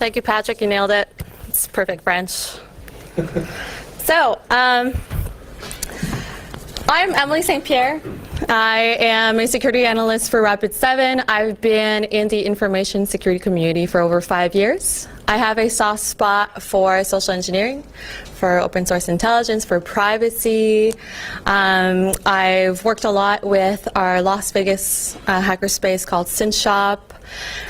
Thank you, Patrick. You nailed it. It's perfect French. So, I'm Emilie St. Pierre. I am a security analyst for Rapid7. I've been in the information security community for over 5 years. I have a soft spot for social engineering, for open source intelligence, for privacy. I've worked a lot with our Las Vegas hackerspace called OSINT Shop.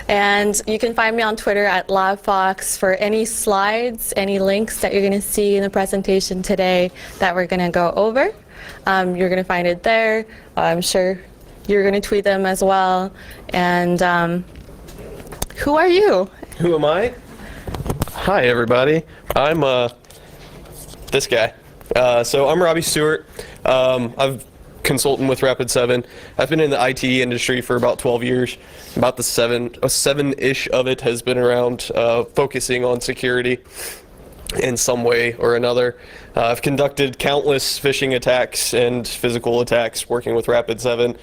And you can find me on Twitter at LabFox for any slides, any links that you're going to see in the presentation today that we're going to go over. You're going to find it there. I'm sure you're going to tweet them as well. And who are you? Who am I? Hi, everybody. I'm this guy. So I'm Robby Stewart. I've consultant with Rapid7. I've been in the IT industry for about 12 years. About the seven-ish of it has been around focusing on security in some way or another. I've conducted countless phishing attacks and physical attacks working with Rapid7.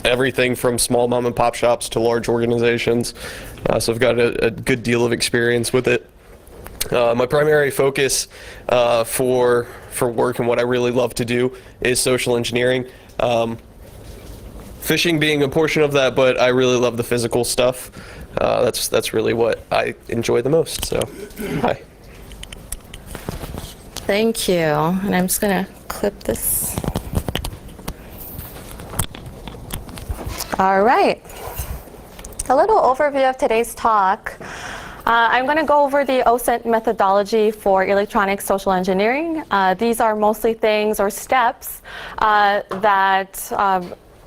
Everything from small mom and pop shops to large organizations. So I've got a good deal of experience with it. My primary focus for work and what I really love to do is social engineering. Phishing being a portion of that, but I really love the physical stuff. That's really what I enjoy the most. So, hi. Thank you. And I'm just going to clip this. All right. A little overview of today's talk. I'm going to go over the OSINT methodology for electronic social engineering. These are mostly things or steps that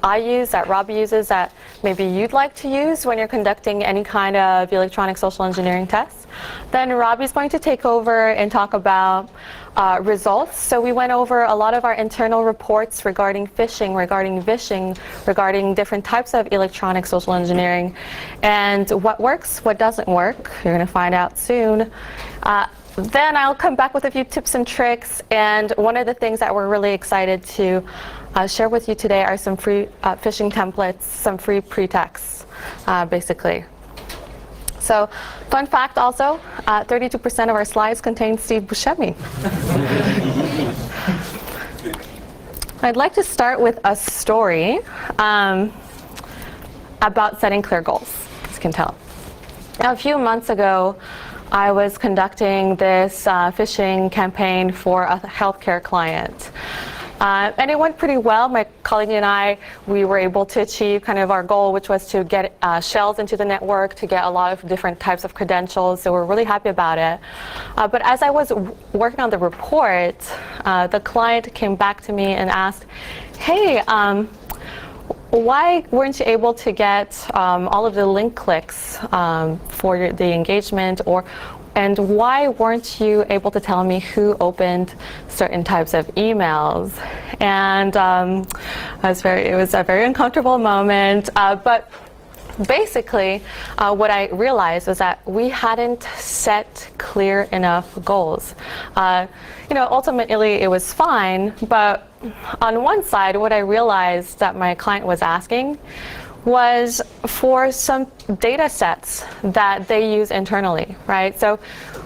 I use, that Robby uses, that maybe you'd like to use when you're conducting any kind of electronic social engineering tests. Then Robby's going to take over and talk about results. So we went over a lot of our internal reports regarding phishing, regarding vishing, regarding different types of electronic social engineering, and what works, what doesn't work. You're going to find out soon. Then I'll come back with a few tips and tricks, and one of the things that we're really excited to share with you today are some free phishing templates, some free pretexts, basically. So, fun fact also, 32% of our slides contain Steve Buscemi. I'd like to start with a story about setting clear goals, as you can tell. Now, a few months ago, I was conducting this phishing campaign for a healthcare client. And it went pretty well. My colleague and I, we were able to achieve kind of our goal, which was to get shells into the network, to get a lot of different types of credentials. So we're really happy about it. But as I was working on the report, the client came back to me and asked, hey, why weren't you able to get all of the link clicks for the engagement, and why weren't you able to tell me who opened certain types of emails? And it was a very uncomfortable moment, but basically what I realized was that we hadn't set clear enough goals. Ultimately it was fine, but on one side, what I realized that my client was asking was for some data sets that they use internally, right? So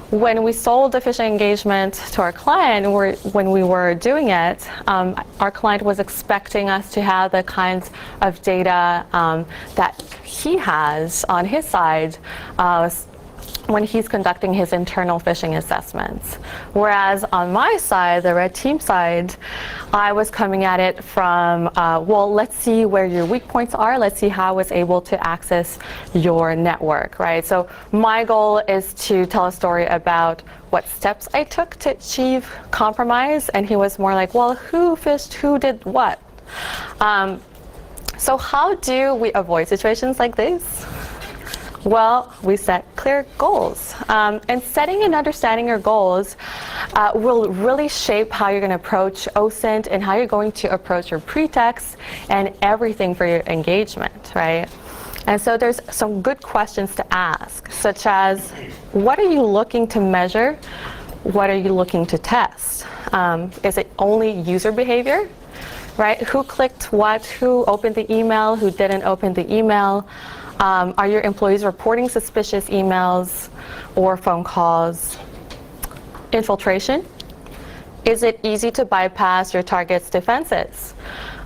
when we sold the phishing engagement to our client, when we were doing it, our client was expecting us to have the kinds of data that he has on his side when he's conducting his internal phishing assessments. Whereas on my side, the red team side, I was coming at it from, well, let's see where your weak points are. Let's see how I was able to access your network, right? So my goal is to tell a story about what steps I took to achieve compromise. And he was more like, well, who fished, who did what? So how do we avoid situations like this? Well, we set clear goals. And setting and understanding your goals will really shape how you're going to approach OSINT and how you're going to approach your pretexts and everything for your engagement, right? And so there's some good questions to ask, such as, what are you looking to measure? What are you looking to test? Is it only user behavior? right? Who clicked what? Who opened the email? Who didn't open the email? Are your employees reporting suspicious emails or phone calls? Infiltration. Is it easy to bypass your target's defenses?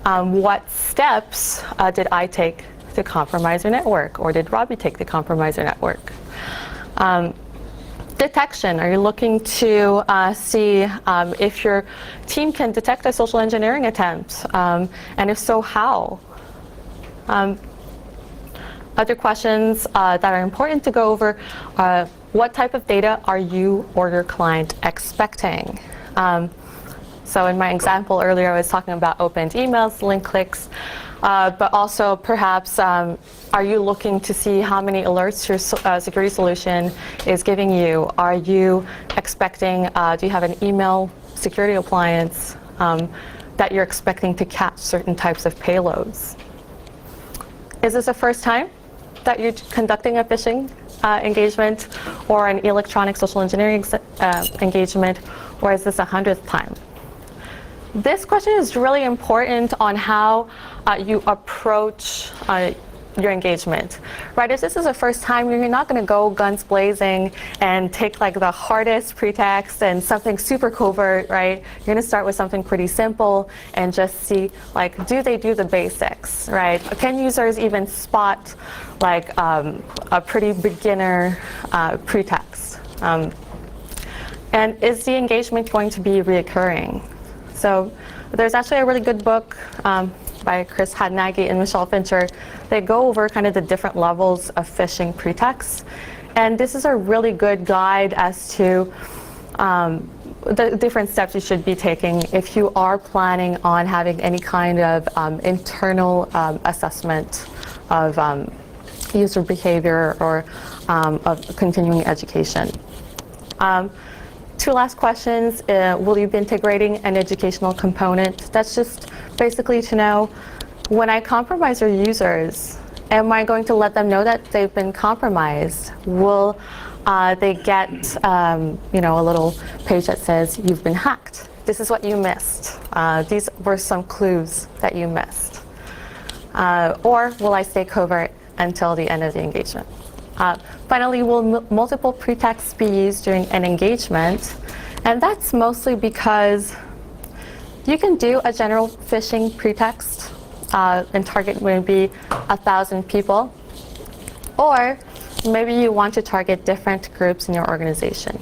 What steps did I take to compromise your network, or did Robby take to compromise your network? Detection. Are you looking to see if your team can detect a social engineering attempt? And if so, how? Other questions that are important to go over are, what type of data are you or your client expecting? So in my example earlier, I was talking about opened emails, link clicks, but also perhaps are you looking to see how many alerts your security solution is giving you? Are you expecting, do you have an email security appliance that you're expecting to catch certain types of payloads? Is this the first time that you're conducting a phishing engagement or an electronic social engineering engagement, or is this 100th time? This question is really important on how you approach your engagement, right? If this is the first time, you're not going to go guns blazing and take like the hardest pretext and something super covert, right? You're going to start with something pretty simple and just see, like, do they do the basics, right? Can users even spot like a pretty beginner pretext? And is the engagement going to be reoccurring? So there's actually a really good book by Chris Hadnagy and Michelle Fincher. They go over kind of the different levels of phishing pretexts. And this is a really good guide as to the different steps you should be taking if you are planning on having any kind of internal assessment of user behavior or of continuing education. Two last questions. Will you be integrating an educational component? That's just basically to know, when I compromise your users, am I going to let them know that they've been compromised? Will they get a little page that says, you've been hacked? This is what you missed. These were some clues that you missed. Or will I stay covert until the end of the engagement? Finally, will multiple pretexts be used during an engagement? And that's mostly because you can do a general phishing pretext and target maybe 1,000 people. Or maybe you want to target different groups in your organization.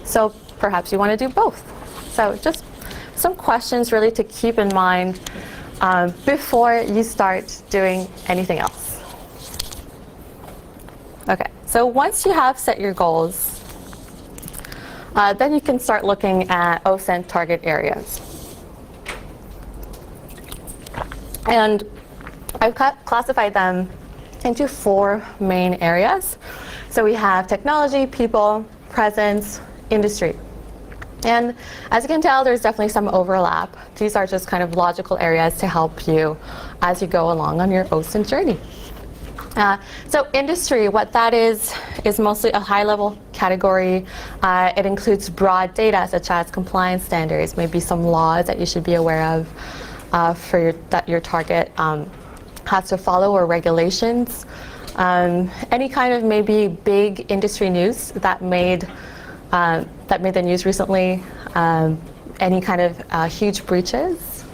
So perhaps you want to do both. So just some questions really to keep in mind before you start doing anything else. Okay, so once you have set your goals, then you can start looking at OSINT target areas. And I've classified them into 4 main areas. So we have technology, people, presence, industry. And as you can tell, there's definitely some overlap. These are just kind of logical areas to help you as you go along on your OSINT journey. So industry, what that is mostly a high-level category. It includes broad data such as compliance standards, maybe some laws that you should be aware of that your target has to follow, or regulations. Any kind of maybe big industry news that made the news recently. Any kind of huge breaches.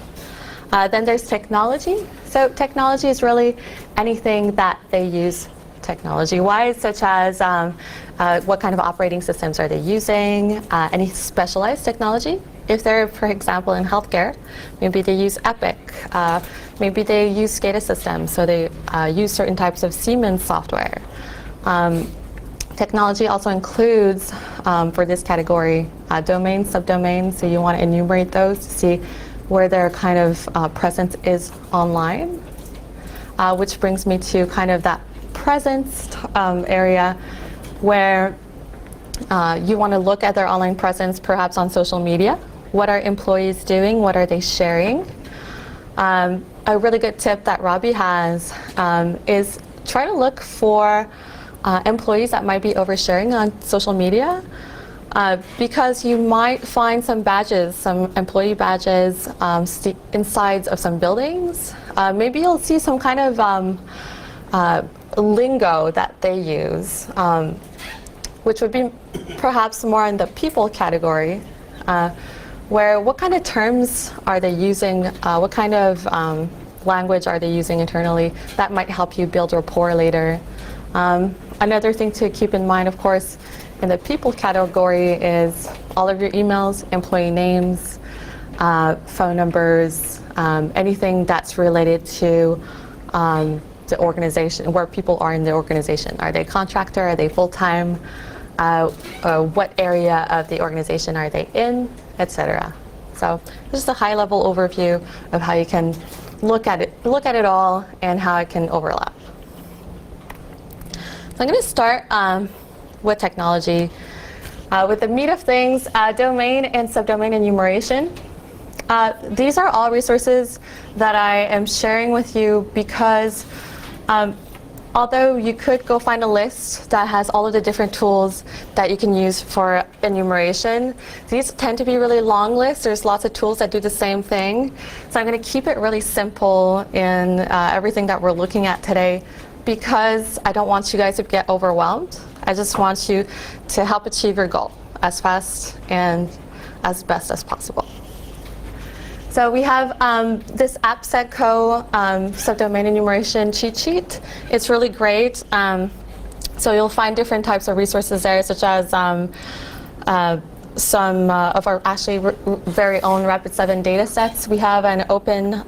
Then there's technology. So technology is really anything that they use technology-wise, such as what kind of operating systems are they using, any specialized technology. If they're, for example, in healthcare, maybe they use Epic, maybe they use SCADA systems, so they use certain types of Siemens software. Technology also includes, for this category, domains, subdomains, so you want to enumerate those to see where their kind of presence is online, which brings me to kind of that presence area where you want to look at their online presence, perhaps on social media. What are employees doing? What are they sharing? A really good tip that Robby has is try to look for employees that might be oversharing on social media. because you might find some badges, some employee badges inside of some buildings. Maybe you'll see some kind of lingo that they use, which would be perhaps more in the people category, where what kind of terms are they using, what kind of language are they using internally that might help you build rapport later. Another thing to keep in mind, of course, in the people category is all of your emails, employee names, phone numbers, anything that's related to the organization, where people are in the organization. Are they a contractor? Are they full-time? What area of the organization are they in, etc. So just a high-level overview of how you can look at it all and how it can overlap. So I'm going to start with technology. With the meat of things, domain and subdomain enumeration. These are all resources that I am sharing with you because although you could go find a list that has all of the different tools that you can use for enumeration, these tend to be really long lists. There's lots of tools that do the same thing. So I'm going to keep it really simple in everything that we're looking at today because I don't want you guys to get overwhelmed. I just want you to help achieve your goal as fast and as best as possible. So we have this AppSecCo subdomain enumeration cheat sheet. It's really great. So you'll find different types of resources there, such as some of our actually very own Rapid7 data sets. We have an open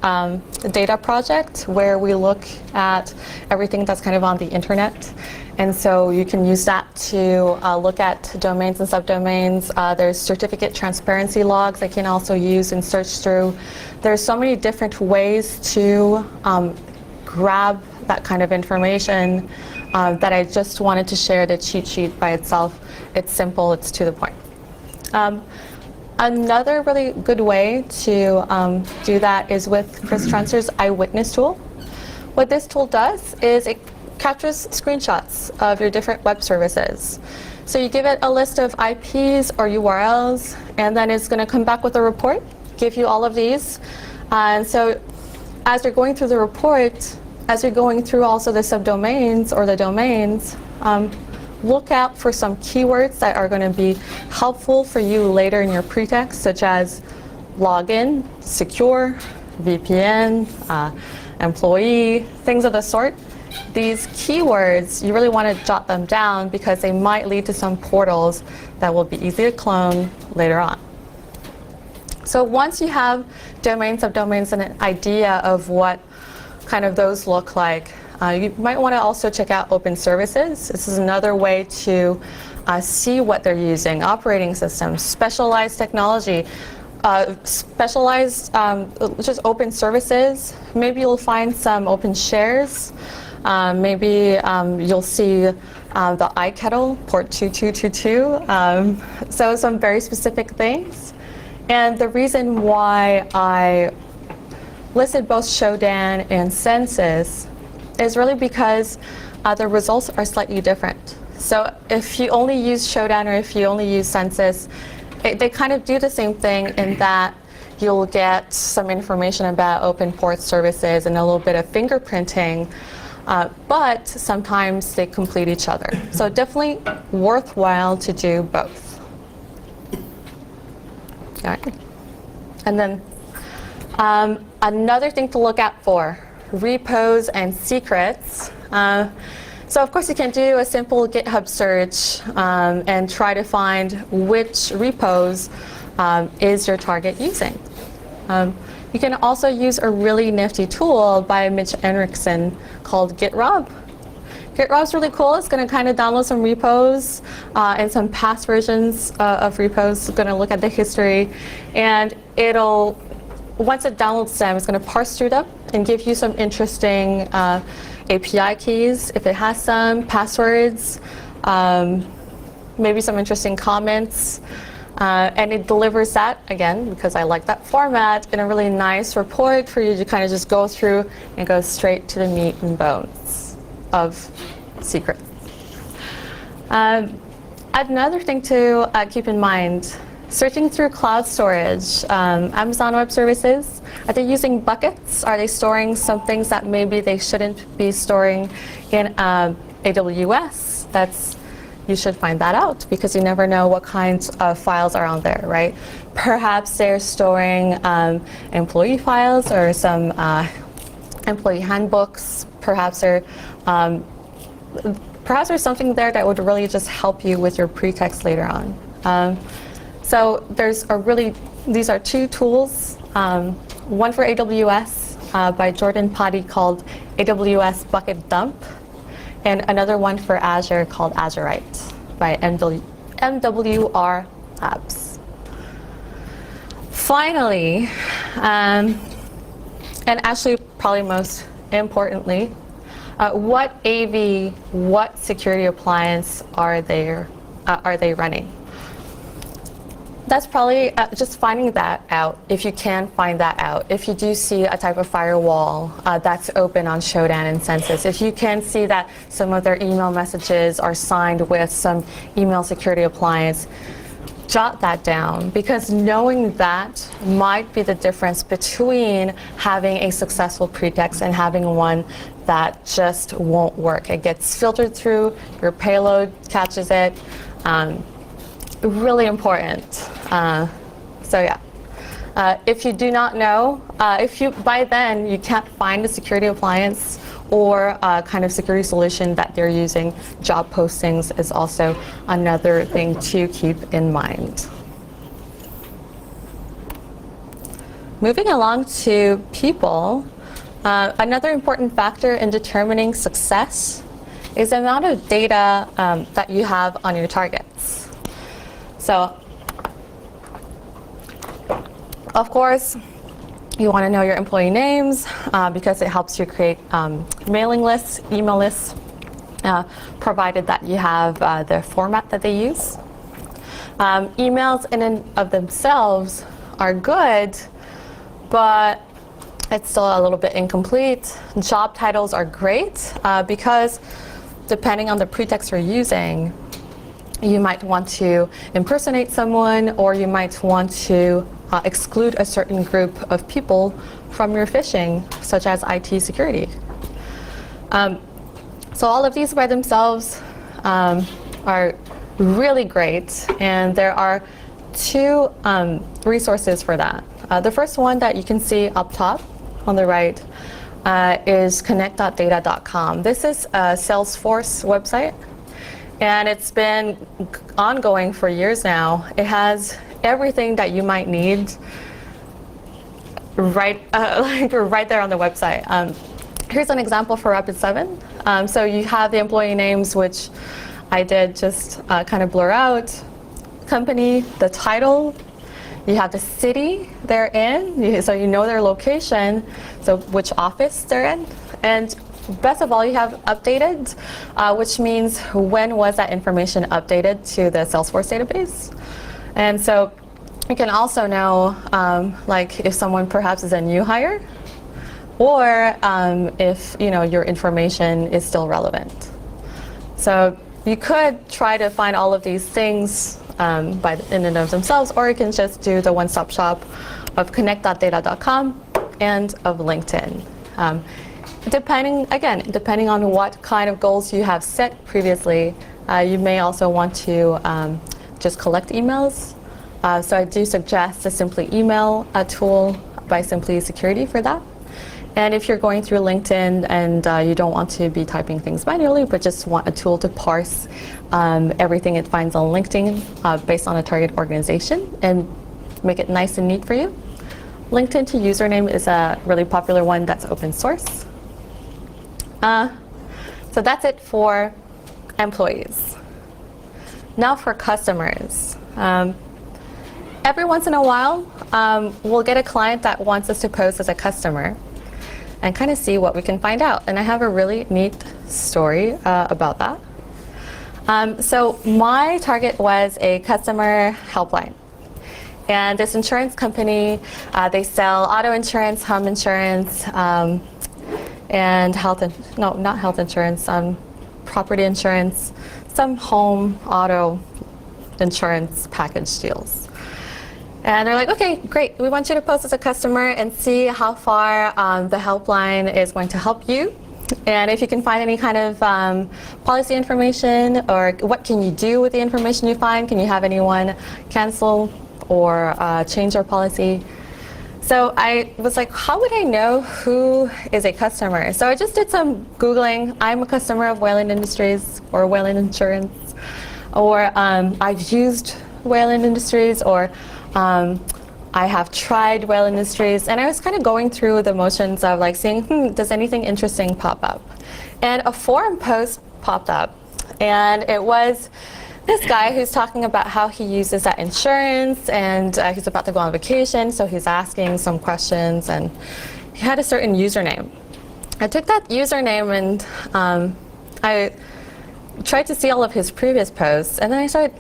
data project where we look at everything that's kind of on the internet. And so you can use that to look at domains and subdomains. There's certificate transparency logs I can also use and search through. There's so many different ways to grab that kind of information that I just wanted to share the cheat sheet by itself. It's simple, it's to the point. Another really good way to do that is with Chris Transfer's Eyewitness tool. What this tool does is it captures screenshots of your different web services. So you give it a list of IPs or URLs, and then it's going to come back with a report, give you all of these. And so as you're going through the report, as you're going through also the subdomains or the domains, look out for some keywords that are going to be helpful for you later in your pretext, such as login, secure, VPN, employee, things of the sort. These keywords, you really want to jot them down because they might lead to some portals that will be easy to clone later on. So once you have domains, subdomains, and an idea of what kind of those look like, you might want to also check out open services. This is another way to see what they're using, operating systems, specialized technology, specialized just open services. Maybe you'll find some open shares. Maybe you'll see the iKettle, port 2222. So some very specific things. And the reason why I listed both Shodan and Census is really because the results are slightly different. So if you only use Shodan or if you only use Census, they kind of do the same thing in that you'll get some information about open port services and a little bit of fingerprinting, but sometimes they complete each other. So definitely worthwhile to do both. All right. And then another thing to look out for, repos and secrets. So of course you can do a simple GitHub search and try to find which repos is your target using. You can also use a really nifty tool by Mitch Henriksen called GitRob. GitRob's really cool. It's going to kind of download some repos and some past versions of repos. It's going to look at the history, and it'll, once it downloads them, it's going to parse through them and give you some interesting API keys, if it has some, passwords, maybe some interesting comments. And it delivers that, again, because I like that format, in a really nice report for you to kind of just go through and go straight to the meat and bones of secrets. Another thing to keep in mind, searching through cloud storage, Amazon Web Services, are they using buckets? Are they storing some things that maybe they shouldn't be storing in AWS? You should find that out because you never know what kinds of files are on there, right? Perhaps they're storing employee files or some employee handbooks. Perhaps there's something there that would really just help you with your pretext later on. So these are two tools, one for AWS by Jordan Potty called AWS Bucket Dump, and another one for Azure called Azurite by MWR Labs. Finally, and actually probably most importantly, what AV, what security appliance are they running? That's probably just finding that out, if you can find that out. If you do see a type of firewall that's open on Shodan and Census, if you can see that some of their email messages are signed with some email security appliance, jot that down, because knowing that might be the difference between having a successful pretext and having one that just won't work. It gets filtered through, your payload catches it. Really important. So yeah, if you do not know, by then you can't find a security appliance or a kind of security solution that they're using, job postings is also another thing to keep in mind. Moving along to people, another important factor in determining success is the amount of data that you have on your targets. So, of course, you want to know your employee names because it helps you create mailing lists, email lists, provided that you have the format that they use. Emails in and of themselves are good, but it's still a little bit incomplete. Job titles are great because depending on the pretext you're using, you might want to impersonate someone, or you might want to exclude a certain group of people from your phishing, such as IT security. So all of these by themselves are really great, and there are two resources for that. The first one that you can see up top on the right is connect.data.com. This is a Salesforce website, and it's been ongoing for years now. It has everything that you might need right there on the website. Here's an example for Rapid7. So you have the employee names, which I did just kind of blur out. Company, the title, you have the city they're in, so you know their location, so which office they're in. And best of all, you have updated, which means when was that information updated to the Salesforce database. And so you can also know like if someone perhaps is a new hire, or if your information is still relevant. So you could try to find all of these things in and of themselves, or you can just do the one-stop shop of connect.data.com and of LinkedIn. Depending on what kind of goals you have set previously, you may also want to just collect emails. So I do suggest the Simply Email tool by Simply Security for that. And if you're going through LinkedIn and you don't want to be typing things manually, but just want a tool to parse everything it finds on LinkedIn based on a target organization and make it nice and neat for you, LinkedIn to username is a really popular one that's open source. So that's it for employees. Now for customers. Every once in a while, we'll get a client that wants us to pose as a customer and kind of see what we can find out. And I have a really neat story about that. So my target was a customer helpline. And this insurance company, they sell auto insurance, home insurance, and property insurance, some home, auto, insurance package deals. And they're like, okay, great. We want you to post as a customer and see how far the helpline is going to help you. And if you can find any kind of policy information, or what can you do with the information you find? Can you have anyone cancel or change their policy? So I was like, how would I know who is a customer? So I just did some Googling. I'm a customer of Wayland Industries or Wayland Insurance, or I've used Wayland Industries, or I have tried Wayland Industries, and I was kind of going through the motions of like seeing, does anything interesting pop up? And a forum post popped up, and it was this guy who's talking about how he uses that insurance, and he's about to go on vacation, so he's asking some questions, and he had a certain username. I took that username and I tried to see all of his previous posts, and then I started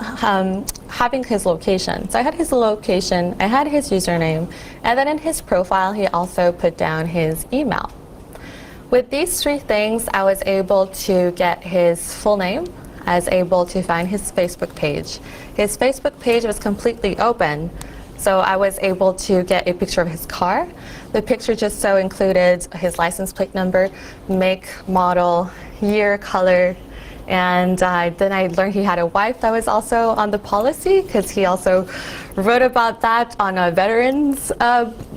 having his location. So I had his location, I had his username, and then in his profile he also put down his email. With these three things, I was able to get his full name. I was able to find his Facebook page. His Facebook page was completely open, so I was able to get a picture of his car. The picture just so included his license plate number, make, model, year, color, and then I learned he had a wife that was also on the policy, because he also wrote about that on a veterans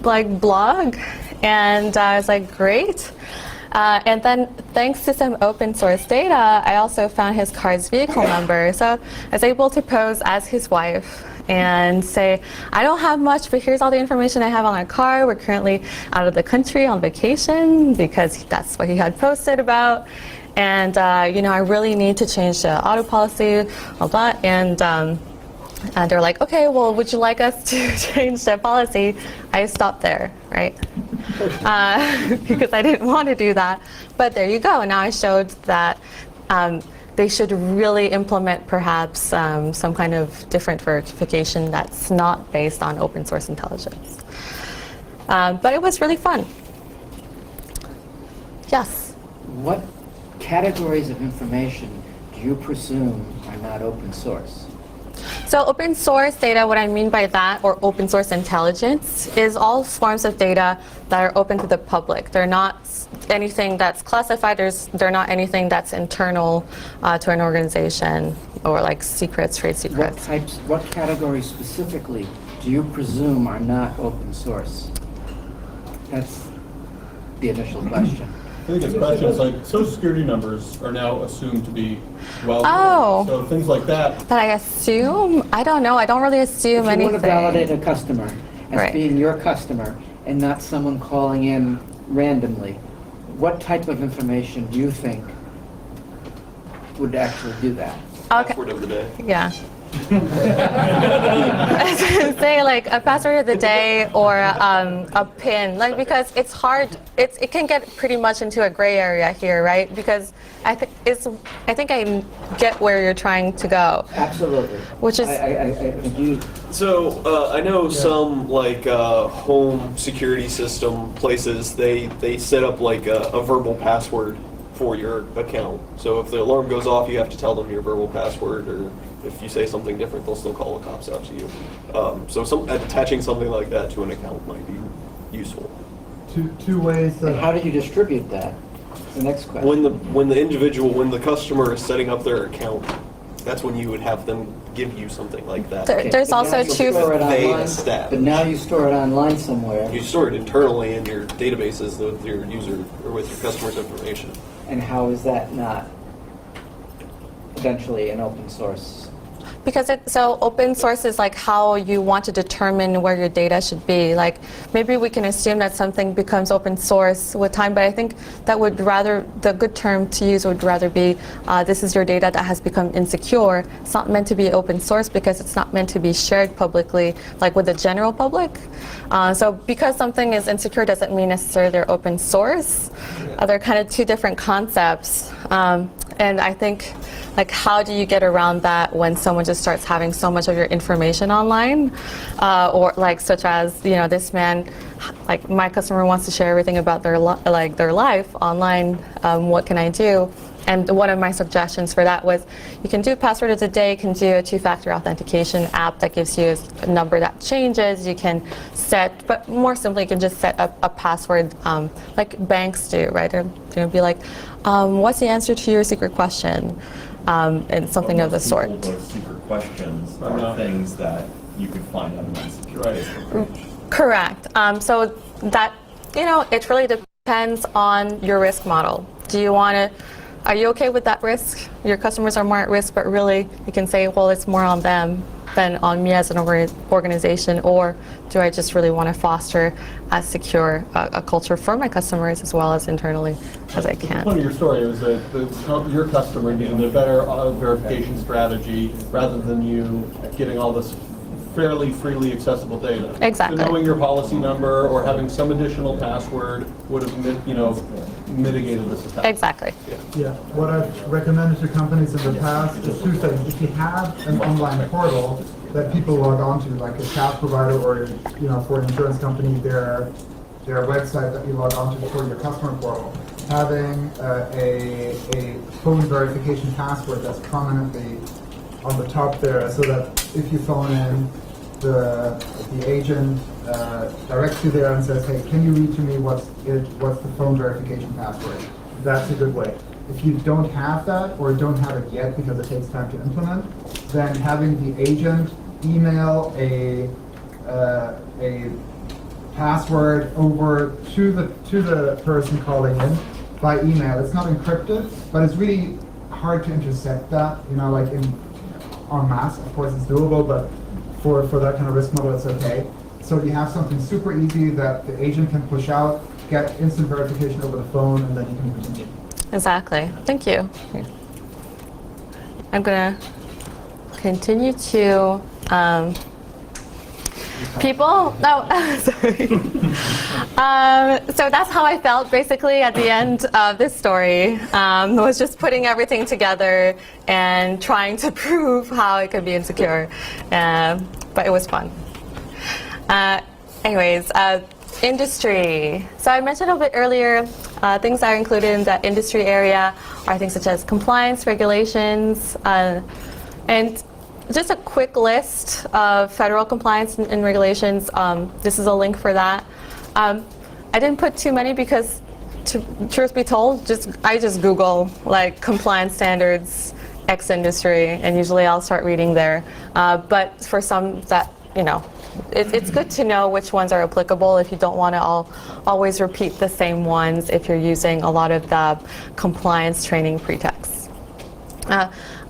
blog, and I was like, great. And then thanks to some open source data, I also found his car's vehicle number. So I was able to pose as his wife and say, I don't have much, but here's all the information I have on my car. We're currently out of the country on vacation, because that's what he had posted about. And I really need to change the auto policy, all that. And they're like, okay, well, would you like us to change the policy? I stopped there, right? Because I didn't want to do that. But there you go. Now I showed that they should really implement perhaps some kind of different verification that's not based on open source intelligence. But it was really fun. Yes? What categories of information do you presume are not open source? So open source data, what I mean by that, or open source intelligence, is all forms of data that are open to the public. They're not anything that's classified, they're not anything that's internal to an organization, or like secrets, trade secrets. What categories specifically do you presume are not open source? That's the initial question. I think it's questions like social security numbers are now assumed to be well. Oh. So things like that. But I assume, I don't know, I don't really assume If you anything. want to validate a customer as Right. being your customer and not someone calling in randomly, what type of information do you think would actually do that? Okay. Password of the day. Yeah. I was gonna say like a password of the day or a PIN, like, because it's hard. It can get pretty much into a gray area here, right? Because I think I get where you're trying to go. Absolutely. Which is I think you. So I know some like home security system places, they set up like a verbal password for your account. So if the alarm goes off, you have to tell them your verbal password, or if you say something different, they'll still call the cops out to you. So attaching something like that to an account might be useful. Two ways. And how do you distribute that? The next question. When the customer is setting up their account, that's when you would have them give you something like that. there's But also now you two. store it They online, established. But now you store it online somewhere. You store it internally in your databases with your user or with your customer's information. And how is that not eventually an open source? Because so open source is like how you want to determine where your data should be. Like maybe we can assume that something becomes open source with time, but I think that would rather, the good term to use would rather be this is your data that has become insecure. It's not meant to be open source because it's not meant to be shared publicly, like with the general public. So because something is insecure doesn't mean necessarily they're open source. They're kind of two different concepts. And I think, like, how do you get around that when someone just starts having so much of your information online? Or like, such as, this man, like, my customer wants to share everything about their life online. What can I do? And one of my suggestions for that was you can do password of the day, you can do a two-factor authentication app that gives you a number that changes. You can set, but more simply, you can just set up a password like banks do, right? It'll be like, what's the answer to your secret question? And something of the sort. Those secret questions are things that you could find on an unsecure Facebook page. Correct. So that, it really depends on your risk model. Do you want to, are you okay with that risk? Your customers are more at risk, but really you can say, well, it's more on them than on me as an organization, or do I just really want to foster as secure a culture for my customers as well as internally as I The can? point of your story is that your customer needed a better verification strategy rather than you getting all this fairly freely accessible data. Exactly. So knowing your policy number or having some additional password would have, mitigated this attack. Exactly. Yeah, what I've recommended to companies in the past is two things. If you have an online portal that people log onto, like a SaaS provider or, for an insurance company, their website that you log onto for your customer portal, having a phone verification password that's prominently on the top there, so that if you phone in, the agent directs you there and says, hey, can you read to me what's the phone verification password? That's a good way. If you don't have that or don't have it yet because it takes time to implement, then having the agent email a password over to the person calling in by email. It's not encrypted, but it's really hard to intercept that, like en masse. Of course it's doable, but for that kind of risk model, it's okay. So you have something super easy that the agent can push out, get instant verification over the phone, and then you can continue. Exactly. Thank you. I'm going to continue to people. No, sorry. So that's how I felt basically at the end of this story. Was just putting everything together and trying to prove how it could be insecure. But it was fun. Anyways, industry. So I mentioned a bit earlier, things that are included in the industry area are things such as compliance, regulations, and just a quick list of federal compliance and regulations. This is a link for that. I didn't put too many because, truth be told, I just Google like compliance standards X industry, and usually I'll start reading there. But for some that, it's good to know which ones are applicable if you don't want to always repeat the same ones if you're using a lot of the compliance training pretexts.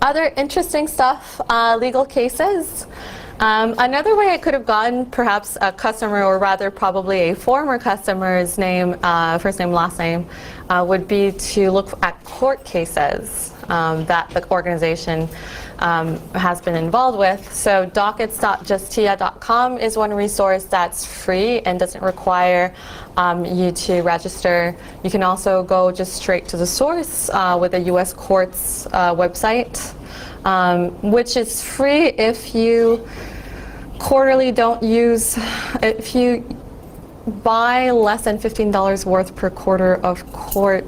Other interesting stuff, legal cases. Another way I could have gotten perhaps a customer, or rather probably a former customer's name, first name, last name, would be to look at court cases that the organization has been involved with. So dockets.justia.com is one resource that's free and doesn't require you to register. You can also go just straight to the source with the U.S. Courts website, which is free if you quarterly if you buy less than $15 worth per quarter of court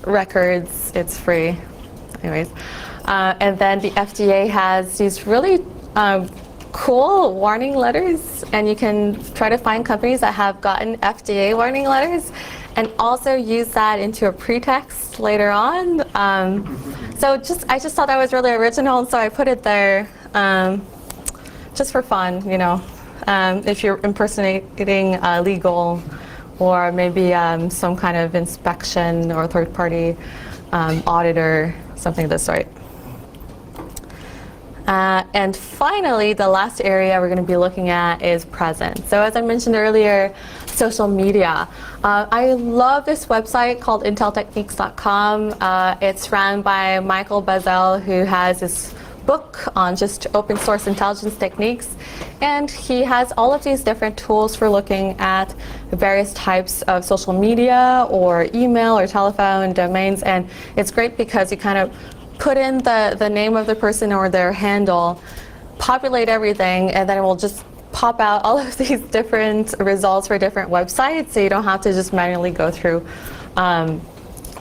records, it's free. Anyways, and then the FDA has these really cool warning letters, and you can try to find companies that have gotten FDA warning letters and also use that into a pretext later on. So I just thought that was really original, and so I put it there just for fun, if you're impersonating legal or maybe some kind of inspection or third-party auditor, something of this sort. And finally, the last area we're going to be looking at is presence. So as I mentioned earlier, social media. I love this website called inteltechniques.com. It's run by Michael Bazell, who has this book on just open source intelligence techniques. And he has all of these different tools for looking at various types of social media or email or telephone domains. And it's great because you kind of put in the name of the person or their handle, populate everything, and then it will just pop out all of these different results for different websites, so you don't have to just manually go through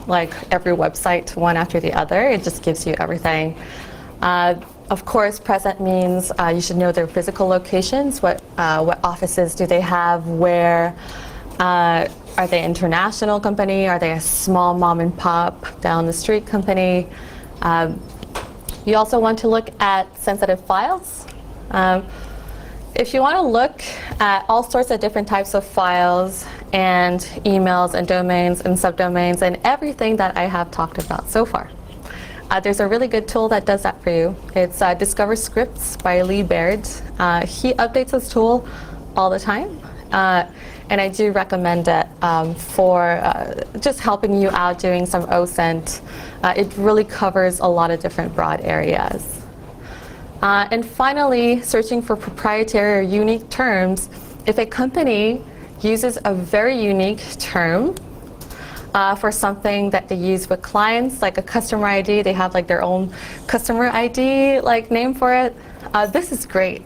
like every website one after the other. It just gives you everything. Of course, present means you should know their physical locations. What offices do they have? Where? Are they an international company? Are they a small mom and pop down the street company? You also want to look at sensitive files. If you want to look at all sorts of different types of files and emails and domains and subdomains and everything that I have talked about so far, there's a really good tool that does that for you. It's Discover Scripts by Lee Baird. He updates this tool all the time. And I do recommend it for just helping you out doing some OSINT. It really covers a lot of different broad areas. And finally, searching for proprietary or unique terms. If a company uses a very unique term for something that they use with clients, like a customer ID, they have like their own customer ID like name for it, this is great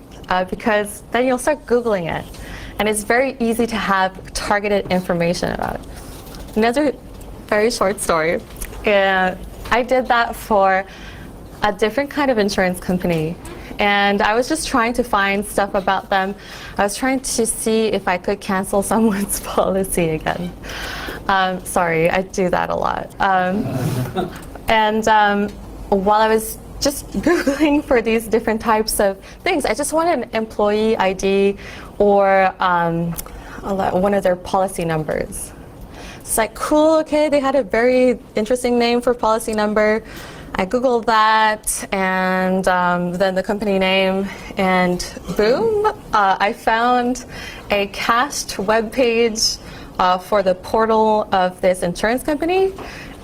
because then you'll start Googling it. And it's very easy to have targeted information about it. Another very short story. I did that for a different kind of insurance company. And I was just trying to find stuff about them. I was trying to see if I could cancel someone's policy again. Sorry, I do that a lot. While I was just Googling for these different types of things, I just wanted an employee ID or one of their policy numbers. It's like, cool, okay, they had a very interesting name for policy number. I Googled that and then the company name, and boom, I found a cached web page for the portal of this insurance company.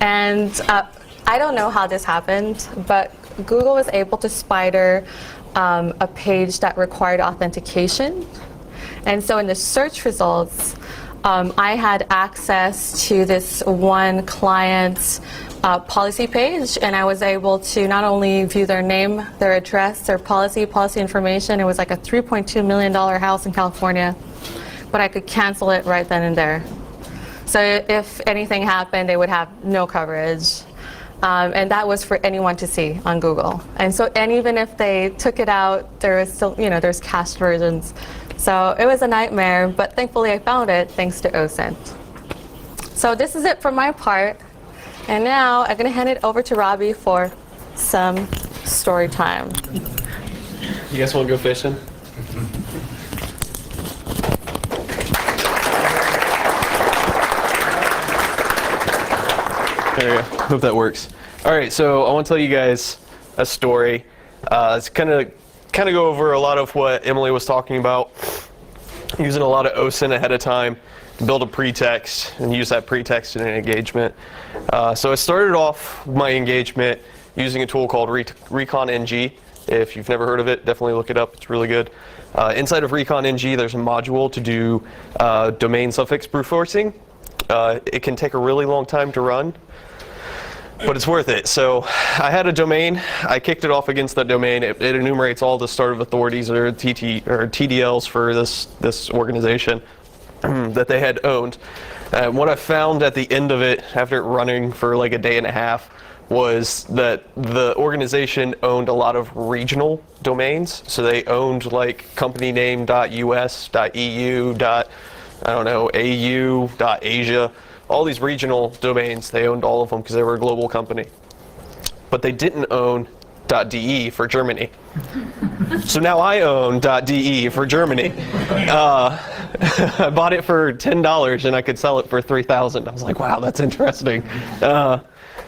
And I don't know how this happened, but Google was able to spider a page that required authentication. And so in the search results, I had access to this one client's policy page, and I was able to not only view their name, their address, their policy information. It was like a $3.2 million house in California, but I could cancel it right then and there. So if anything happened, they would have no coverage. And that was for anyone to see on Google. And even if they took it out, there is still, there's cached versions. So it was a nightmare, but thankfully I found it thanks to OSINT. So this is it for my part. And now I'm going to hand it over to Robby for some story time. You guys want to go fishing? There you go. Hope that works. All right, so I want to tell you guys a story. It's kind of go over a lot of what Emilie was talking about, using a lot of OSINT ahead of time to build a pretext and use that pretext in an engagement. So I started off my engagement using a tool called ReconNG. If you've never heard of it, definitely look it up. It's really good. Inside of ReconNG, there's a module to do domain suffix brute forcing. It can take a really long time to run, but it's worth it. So I had a domain. I kicked it off against that domain. It enumerates all the start of authorities or TDLs for this organization that they had owned. What I found at the end of it, after it running for like a day and a half, was that the organization owned a lot of regional domains. So they owned like company name.us, .eu, .au, .asia, all these regional domains. They owned all of them because they were a global company. But they didn't own .de for Germany. So now I own .de for Germany. I bought it for $10 and I could sell it for $3,000. I was like, wow, that's interesting.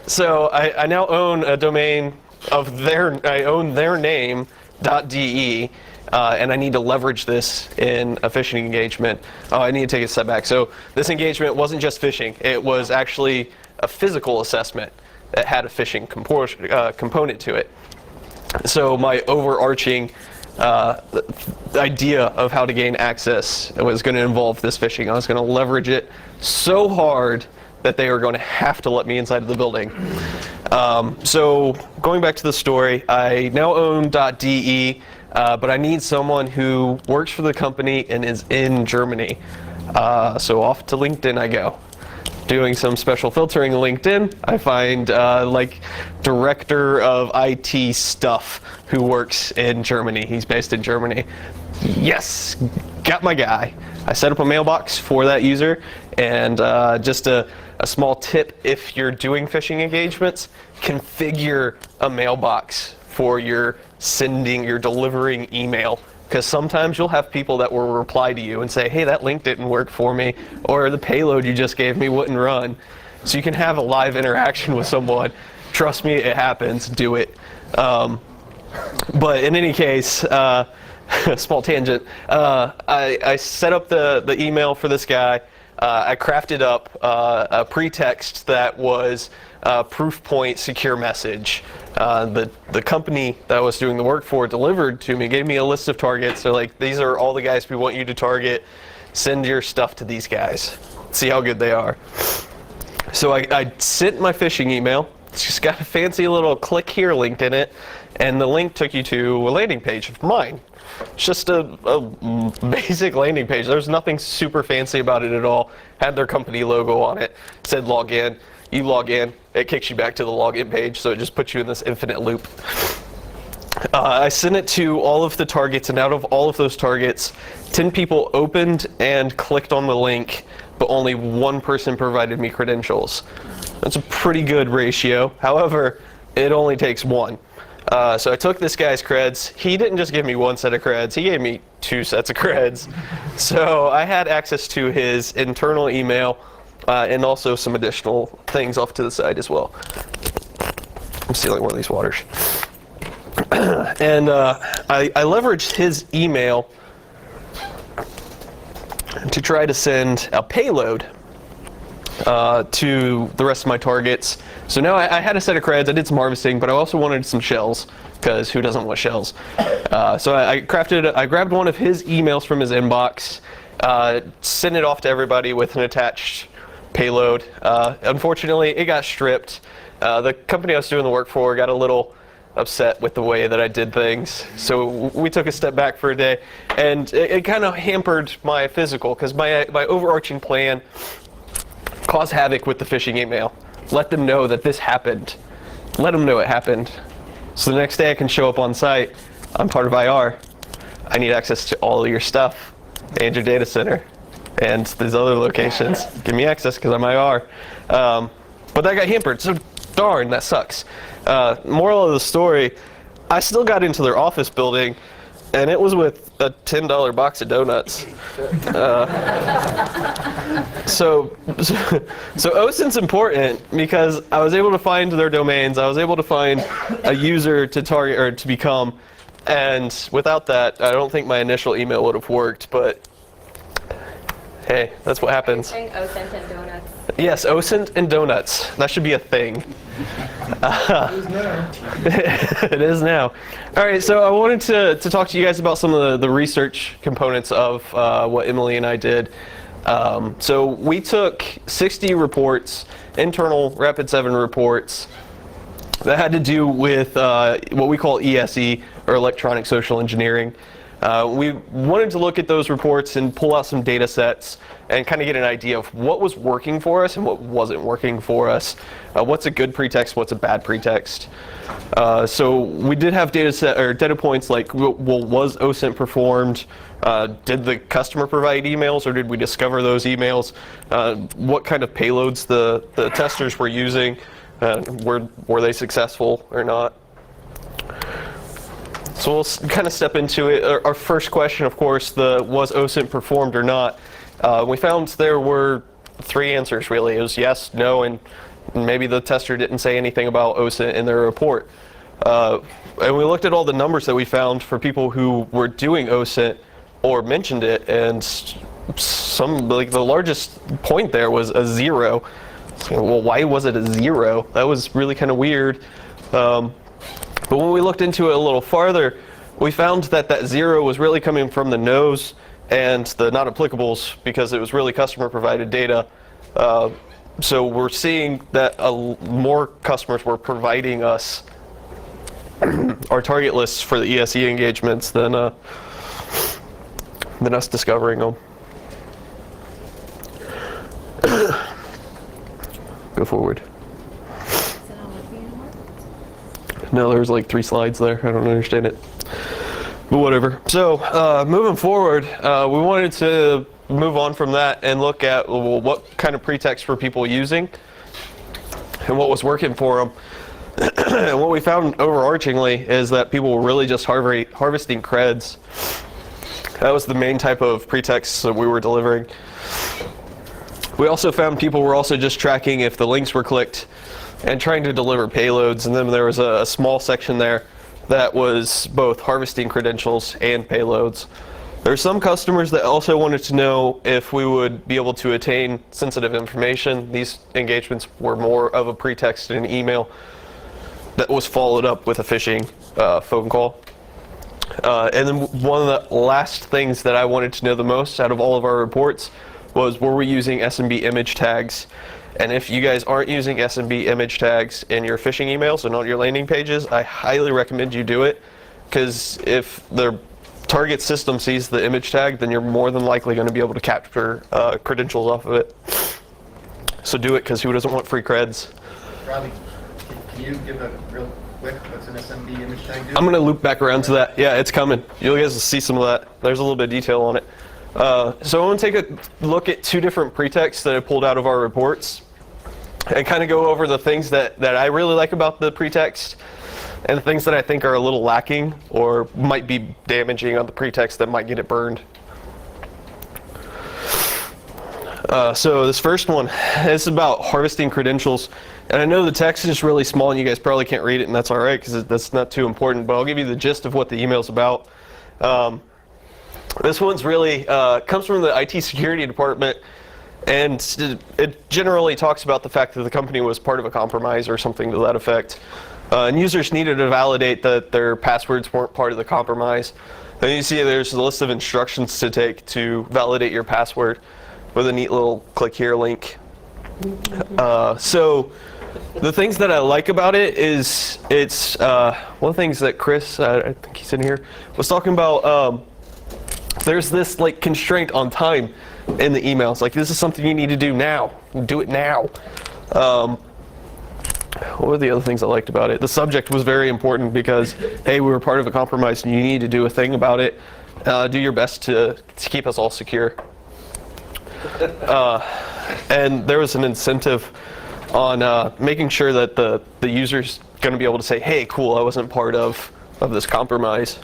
So I now own a domain of I own their name, .de, and I need to leverage this in a phishing engagement. I need to take a step back. So this engagement wasn't just phishing. It was actually a physical assessment that had a phishing component to it. So my overarching idea of how to gain access was going to involve this phishing. I was going to leverage it so hard that they were going to have to let me inside of the building. So going back to the story, I now own .de, but I need someone who works for the company and is in Germany. So off to LinkedIn I go. doing some special filtering in LinkedIn, I find like director of IT stuff who works in Germany. He's based in Germany. Yes, got my guy. I set up a mailbox for that user, and just a small tip: if you're doing phishing engagements, configure a mailbox for your delivering email. Because sometimes you'll have people that will reply to you and say, hey, that link didn't work for me, or the payload you just gave me wouldn't run. So you can have a live interaction with someone. Trust me, it happens. Do it. But in any case, small tangent, I set up the email for this guy. I crafted up a pretext that was proof point secure message. The company that I was doing the work for delivered to me, gave me a list of targets. They're like, these are all the guys we want you to target. Send your stuff to these guys. See how good they are. So I sent my phishing email. It's just got a fancy little click here link in it, and the link took you to a landing page of mine. It's just a basic landing page. There's nothing super fancy about it at all. Had their company logo on it. Said log in. You log in, it kicks you back to the login page, so it just puts you in this infinite loop. I sent it to all of the targets, and out of all of those targets, 10 people opened and clicked on the link, but only one person provided me credentials. That's a pretty good ratio. However, it only takes one. So I took this guy's creds. He didn't just give me one set of creds, he gave me 2 sets of creds. So I had access to his internal email, and also some additional things off to the side as well. I'm stealing one of these waters. And I leveraged his email to try to send a payload to the rest of my targets. So now I had a set of creds, I did some harvesting, but I also wanted some shells, because who doesn't want shells? So I grabbed one of his emails from his inbox, sent it off to everybody with an attached payload. Unfortunately, it got stripped. The company I was doing the work for got a little upset with the way that I did things, so we took a step back for a day, and it kind of hampered my physical, because my overarching plan: cause havoc with the phishing email. Let them know that this happened. Let them know it happened. So the next day I can show up on site. I'm part of IR. I need access to all of your stuff and your data center and these other locations. Give me access because I'm IR. But that got hampered, so darn, that sucks. Moral of the story, I still got into their office building, and it was with a $10 box of donuts. So OSINT's important because I was able to find their domains, I was able to find a user to target or to become, and without that, I don't think my initial email would have worked, but hey, that's what happens. Saying OSINT and donuts. Yes, OSINT and donuts. That should be a thing. It is now. All right, so I wanted to talk to you guys about some of the research components of what Emilie and I did. So we took 60 reports, internal Rapid7 reports, that had to do with what we call ESE, or electronic social engineering. We wanted to look at those reports and pull out some data sets and kind of get an idea of what was working for us and what wasn't working for us. What's a good pretext, what's a bad pretext. So we did have data points like, well, was OSINT performed? Did the customer provide emails, or did we discover those emails? What kind of payloads the testers were using? Were they successful or not? So we'll kind of step into it. Our first question, of course, was OSINT performed or not? We found there were 3 answers, really. It was yes, no, and maybe the tester didn't say anything about OSINT in their report. And we looked at all the numbers that we found for people who were doing OSINT or mentioned it, and the largest point there was a 0. So, well, why was it a 0? That was really kind of weird. But when we looked into it a little farther, we found that 0 was really coming from the no's and the not applicables, because it was really customer provided data. So we're seeing that more customers were providing us our target lists for the ESE engagements than us discovering them. go forward. No, there's like 3 slides there. I don't understand it. But whatever. So moving forward, we wanted to move on from that and look at, well, what kind of pretext were people using and what was working for them. And what we found overarchingly is that people were really just harvesting creds. That was the main type of pretext that we were delivering. We also found people were also just tracking if the links were clicked and trying to deliver payloads. And then there was a small section there that was both harvesting credentials and payloads. There are some customers that also wanted to know if we would be able to attain sensitive information. These engagements were more of a pretext in an email that was followed up with a phishing phone call. And then one of the last things that I wanted to know the most out of all of our reports was, were we using SMB image tags? And if you guys aren't using SMB image tags in your phishing emails and on your landing pages, I highly recommend you do it, because if the target system sees the image tag, then you're more than likely going to be able to capture credentials off of it. So do it, because who doesn't want free creds? Robby, can you give a real quick what's an SMB image tag do? I'm going to loop back around to that. Yeah, it's coming. You guys will see some of that. There's a little bit of detail on it. So I want to take a look at 2 different pretexts that I pulled out of our reports and kind of go over the things that I really like about the pretext and the things that I think are a little lacking or might be damaging on the pretext that might get it burned. So this first one is about harvesting credentials. And I know the text is really small and you guys probably can't read it, and that's all right, because that's not too important, but I'll give you the gist of what the email's about. This one's really comes from the IT security department, and it generally talks about the fact that the company was part of a compromise or something to that effect. And users needed to validate that their passwords weren't part of the compromise. And you see there's a list of instructions to take to validate your password with a neat little click here link. So the things that I like about it is it's one of the things that Chris, I think he's in here, was talking about. There's this like constraint on time in the emails. Like, this is something you need to do now. Do it now. What were the other things I liked about it? The subject was very important, because, hey, we were part of a compromise and you need to do a thing about it. Do your best to keep us all secure. And there was an incentive on making sure that the user's going to be able to say, hey, cool, I wasn't part of this compromise.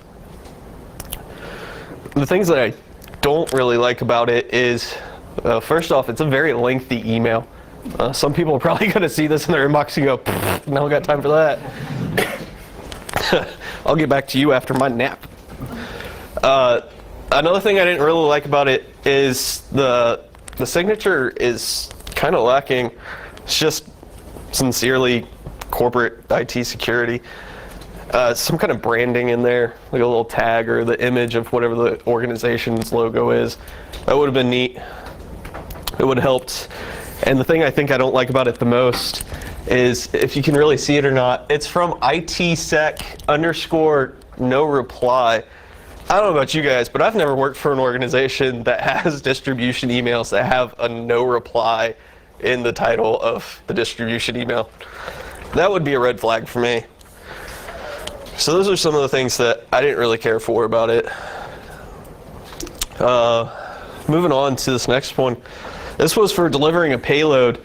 The things that I don't really like about it is, first off, it's a very lengthy email. Some people are probably going to see this in their inbox and go, no, I got time for that. I'll get back to you after my nap. Another thing I didn't really like about it is the signature is kind of lacking. It's just sincerely corporate IT security. Some kind of branding in there, like a little tag or the image of whatever the organization's logo is. That would have been neat. It would have helped. And the thing I think I don't like about it the most is, if you can really see it or not, it's from ITsec_no reply. I don't know about you guys, but I've never worked for an organization that has distribution emails that have a no reply in the title of the distribution email. That would be a red flag for me. So those are some of the things that I didn't really care for about it. Moving on to this next one. This was for delivering a payload.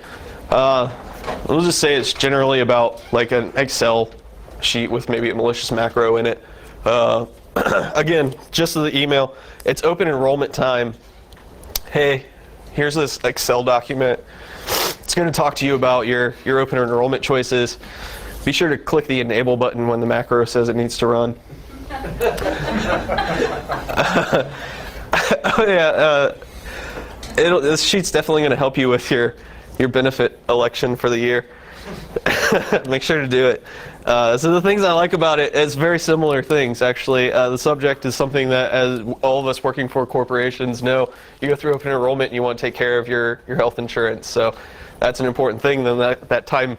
We'll just say it's generally about like an Excel sheet with maybe a malicious macro in it. Again, just the email. It's open enrollment time. Hey, here's this Excel document. It's going to talk to you about your open enrollment choices. Be sure to click the enable button when the macro says it needs to run. Oh yeah, this sheet's definitely going to help you with your benefit election for the year. Make sure to do it. So the things I like about it is very similar things, actually. The subject is something that, as all of us working for corporations know, you go through open enrollment and you want to take care of your health insurance. So that's an important thing. Then that time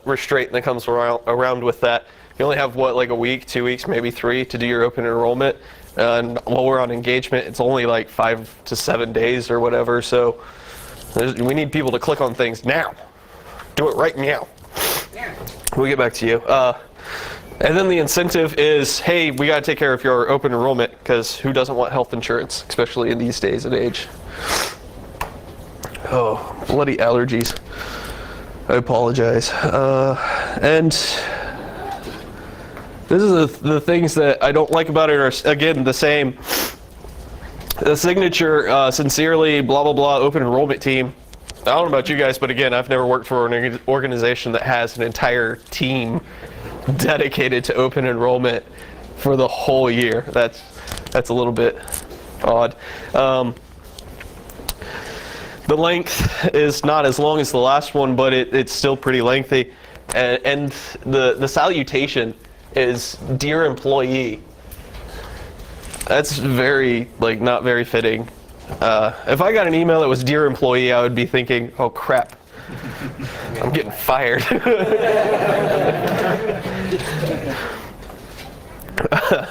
restraint that comes around with that. You only have, what, like a week, 2 weeks, maybe 3 to do your open enrollment. And while we're on engagement, it's only like 5 to 7 days or whatever. So we need people to click on things now. Do it right now. We'll get back to you. And then the incentive is, hey, we got to take care of your open enrollment, because who doesn't want health insurance, especially in these days and age? Oh, bloody allergies. I apologize. And this is the things that I don't like about it are, again, the same. The signature, sincerely, blah, blah, blah, open enrollment team. I don't know about you guys, but again, I've never worked for an organization that has an entire team dedicated to open enrollment for the whole year. That's a little bit odd. The length is not as long as the last one, but it's still pretty lengthy. And the salutation is "Dear Employee." That's very, not very fitting. If I got an email that was "Dear Employee," I would be thinking, oh crap, I'm getting fired.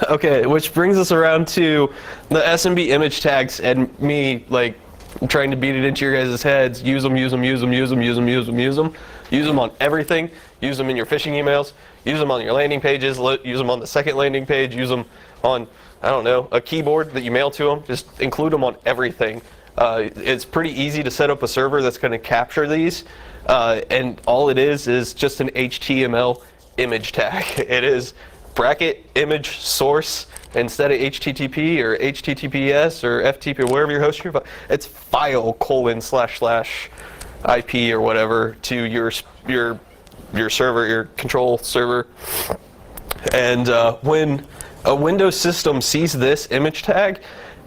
Okay, which brings us around to the SMB image tags and me trying to beat it into your guys' heads. Use them, use them, use them, use them, use them, use them, use them. Use them on everything. Use them in your phishing emails. Use them on your landing pages. Use them on the second landing page. Use them on, I don't know, a keyboard that you mail to them. Just include them on everything. It's pretty easy to set up a server that's going to capture these. And all it is just an HTML image tag. It is bracket image source instead of HTTP or HTTPS or FTP or wherever you're hosting your file. It's file : // IP or whatever to your server, your control server. And when a Windows system sees this image tag,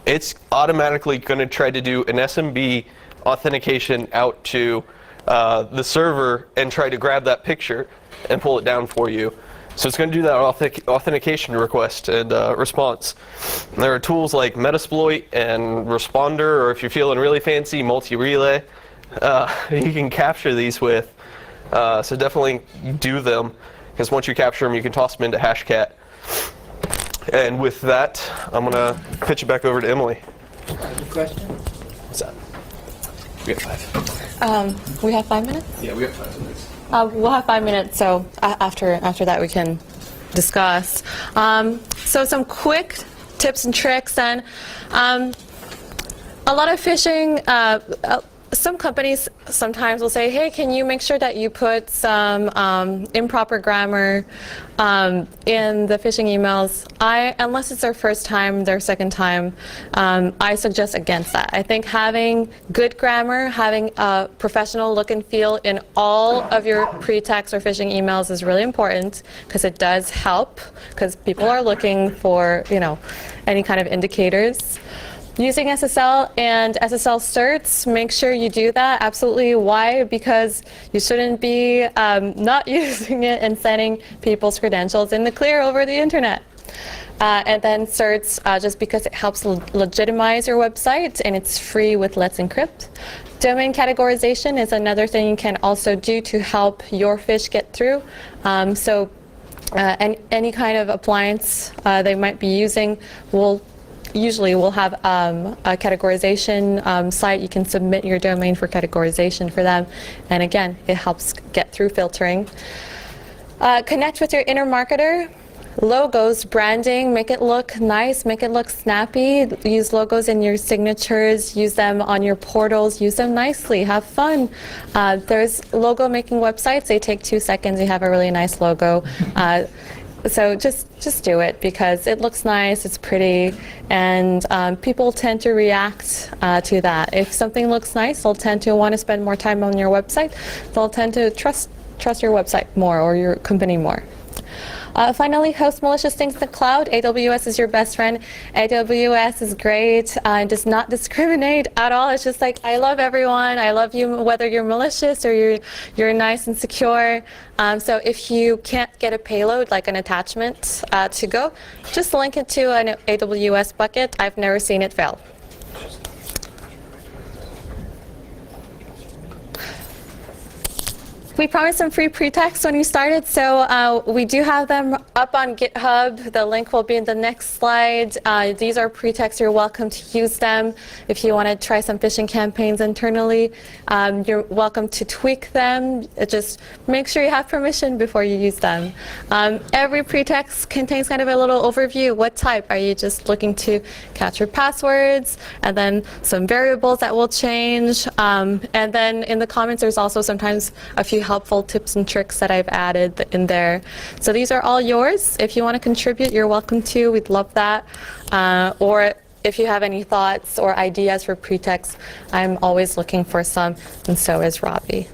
it's automatically going to try to do an SMB authentication out to the server and try to grab that picture and pull it down for you. So it's going to do that authentication request and response. And there are tools like Metasploit and Responder, or if you're feeling really fancy, Multi-Relay. You can capture these with. So definitely do them, because once you capture them, you can toss them into Hashcat. And with that, I'm going to pitch it back over to Emily. Any question? What's that? We have 5. We have 5 minutes? Yeah, we have 5 minutes. We'll have 5 minutes, so after that we can discuss. So some quick tips and tricks then. A lot of phishing, some companies sometimes will say, hey, can you make sure that you put some improper grammar in the phishing emails? Unless it's their first time, their second time, I suggest against that. I think having good grammar, having a professional look and feel in all of your pre-text or phishing emails is really important, because it does help, because people are looking for, any kind of indicators. Using SSL and SSL certs, make sure you do that. Absolutely. Why? Because you shouldn't be not using it and sending people's credentials in the clear over the internet. And then certs, just because it helps legitimize your website, and it's free with Let's Encrypt. Domain categorization is another thing you can also do to help your phish get through. Any kind of appliance they might be using usually we'll have a categorization site. You can submit your domain for categorization for them. And again, it helps get through filtering. Connect with your inner marketer. Logos, branding, make it look nice, make it look snappy. Use logos in your signatures, use them on your portals, use them nicely, have fun. There's logo making websites, they take 2 seconds, you have a really nice logo. So just do it, because it looks nice, it's pretty, and people tend to react to that. If something looks nice, they'll tend to want to spend more time on your website. They'll tend to trust your website more, or your company more. Finally, host malicious things in the cloud. AWS is your best friend. AWS is great. It does not discriminate at all. It's just like, I love everyone. I love you whether you're malicious or you're nice and secure. So if you can't get a payload, like an attachment to go, just link it to an AWS bucket. I've never seen it fail. We promised some free pretexts when we started, so we do have them up on GitHub. The link will be in the next slide. These are pretexts. You're welcome to use them. If you want to try some phishing campaigns internally, you're welcome to tweak them. Just make sure you have permission before you use them. Every pretext contains kind of a little overview. What type? Are you just looking to capture passwords? And then some variables that will change. And then in the comments, there's also sometimes a few helpful tips and tricks that I've added in there. So these are all yours. If you want to contribute, you're welcome to. We'd love that. Or if you have any thoughts or ideas for pretexts, I'm always looking for some, and so is Robby.